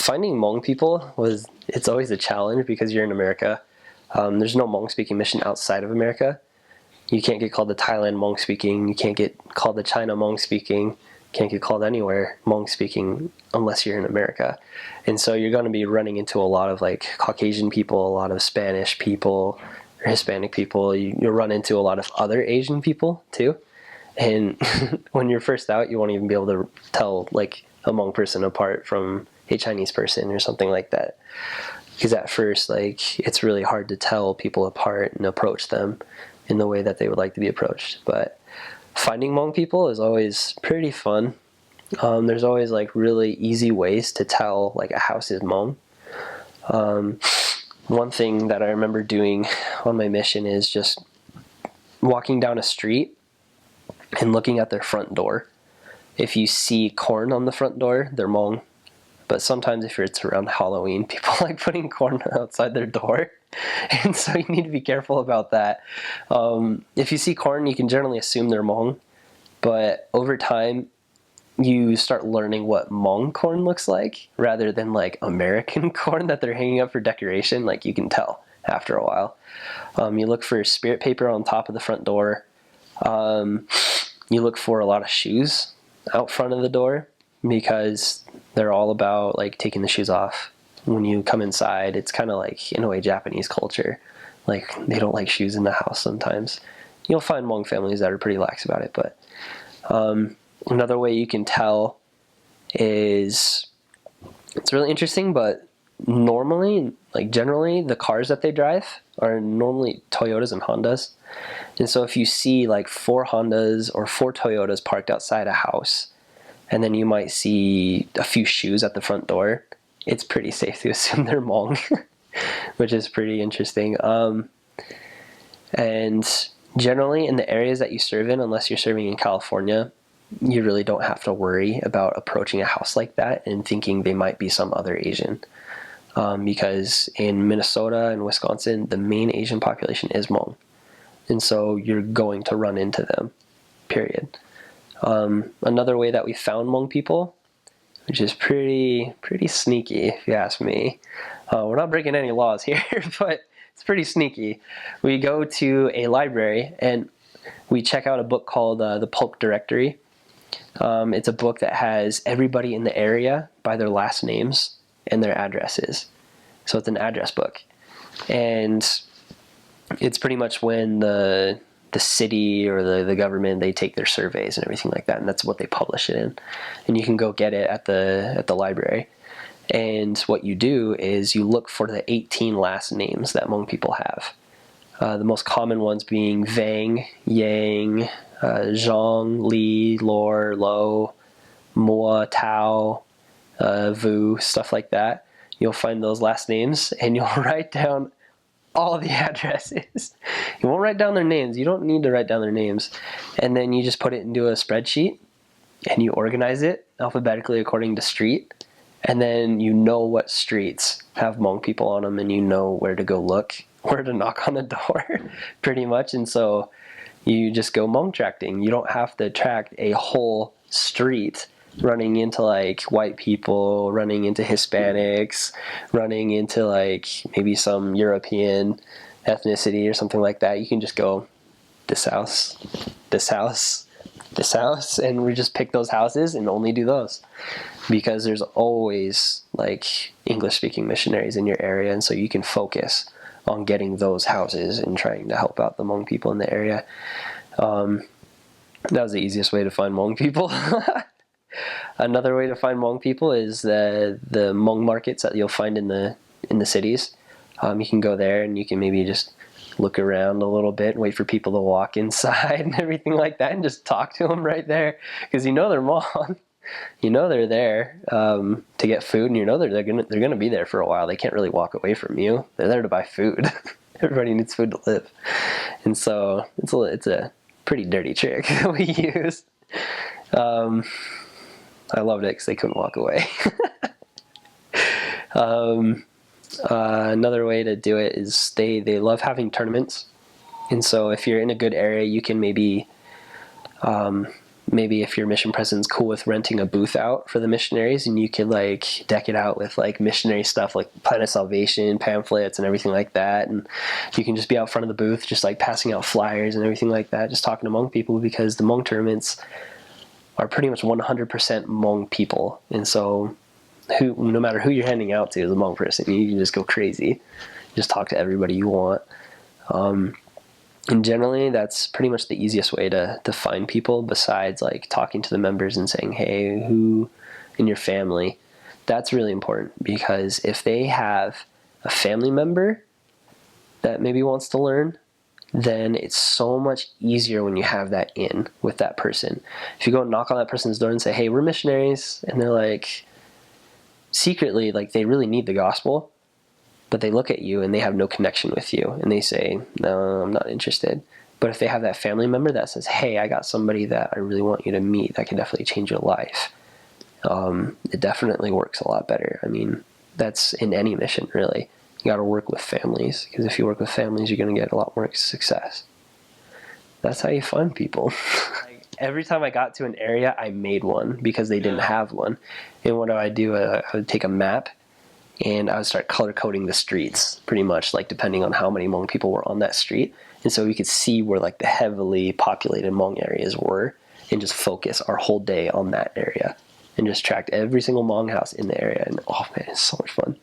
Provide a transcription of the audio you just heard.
finding Hmong people it's always a challenge because you're in America. There's no Hmong speaking mission outside of America. You can't get called the Thailand Hmong speaking. You can't get called the China Hmong speaking. Can't get called anywhere Hmong speaking unless you're in America. And so you're going to be running into a lot of like Caucasian people, a lot of Spanish people, or Hispanic people. You'll run into a lot of other Asian people too. And when you're first out, you won't even be able to tell like a Hmong person apart from a Chinese person or something like that. Because at first, like, it's really hard to tell people apart and approach them in the way that they would like to be approached. But finding Hmong people is always pretty fun. There's always like really easy ways to tell like a house is Hmong. One thing that I remember doing on my mission is just walking down a street and looking at their front door. If you see corn on the front door, they're Hmong. But sometimes if it's around Halloween, people like putting corn outside their door. And so you need to be careful about that. If you see corn, you can generally assume they're Hmong. But over time, you start learning what Hmong corn looks like rather than like American corn that they're hanging up for decoration. Like you can tell after a while. You look for spirit paper on top of the front door. You look for a lot of shoes out front of the door because they're all about like taking the shoes off when you come inside. It's kind of like in a way Japanese culture. Like they don't like shoes in the house sometimes. You'll find Hmong families that are pretty lax about it, but another way you can tell is, it's really interesting, but normally, like generally, the cars that they drive are normally Toyotas and Hondas. And so if you see like 4 Hondas or 4 Toyotas parked outside a house, and then you might see a few shoes at the front door, it's pretty safe to assume they're Hmong, which is pretty interesting. And generally in the areas that you serve in, unless you're serving in California, you really don't have to worry about approaching a house like that and thinking they might be some other Asian. Because in Minnesota and Wisconsin, the main Asian population is Hmong. And so you're going to run into them, period. Another way that we found Hmong people, which is pretty sneaky if you ask me. We're not breaking any laws here, but it's pretty sneaky. We go to a library and we check out a book called the Polk Directory. It's a book that has everybody in the area by their last names and their addresses. So it's an address book. And it's pretty much when the city or the government, they take their surveys and everything like that, and that's what they publish it in. And you can go get it at the library. And what you do is you look for the 18 last names that Hmong people have. The most common ones being Vang, Yang, Zhang, Li, Lor, Lo, Mua, Tao, Vu, stuff like that. You'll find those last names and you'll write down all the addresses. You won't write down their names. You don't need to write down their names. And then you just put it into a spreadsheet and you organize it alphabetically according to street. And then you know what streets have Hmong people on them and you know where to go look, where to knock on the door, pretty much. And so you just go Hmong tracking. You don't have to track a whole street running into like white people, running into Hispanics, running into like maybe some European ethnicity or something like that. You can just go this house, this house, this house, and we just pick those houses and only do those. Because there's always like English speaking missionaries in your area, and so you can focus on getting those houses and trying to help out the Hmong people in the area. That was the easiest way to find Hmong people. Another way to find Hmong people is the Hmong markets that you'll find in the cities. You can go there and you can maybe just look around a little bit and wait for people to walk inside and everything like that, and just talk to them right there, because you know they're Hmong. You know they're there to get food, and you know they're gonna be there for a while. They can't really walk away from you. They're there to buy food. Everybody needs food to live, and so it's a pretty dirty trick that we use. I loved it because they couldn't walk away. Another way to do it is they love having tournaments, and so if you're in a good area, you can maybe maybe if your mission president's cool with renting a booth out for the missionaries, and you could like deck it out with like missionary stuff like Plan of Salvation pamphlets and everything like that, and you can just be out front of the booth just like passing out flyers and everything like that, just talking to Hmong people, because the Hmong tournaments are pretty much 100% Hmong people, and so no matter who you're handing out to as a Hmong person, you can just go crazy, just talk to everybody you want. And generally, that's pretty much the easiest way to find people, besides like talking to the members and saying, hey, who in your family? That's really important, because if they have a family member that maybe wants to learn, then it's so much easier when you have that in with that person. If you go knock on that person's door and say, hey, we're missionaries, and they're like, secretly, like they really need the gospel, but they look at you and they have no connection with you, and they say, no, I'm not interested. But if they have that family member that says, hey, I got somebody that I really want you to meet that can definitely change your life, it definitely works a lot better. I mean, that's in any mission, really. You got to work with families, because if you work with families, you're going to get a lot more success. That's how you find people. Every time I got to an area, I made one, because they didn't have one. And what do? I would take a map, and I would start color coding the streets, pretty much, like depending on how many Hmong people were on that street. And so we could see where like the heavily populated Hmong areas were, and just focus our whole day on that area, and just tracked every single Hmong house in the area. And oh man, it's so much fun.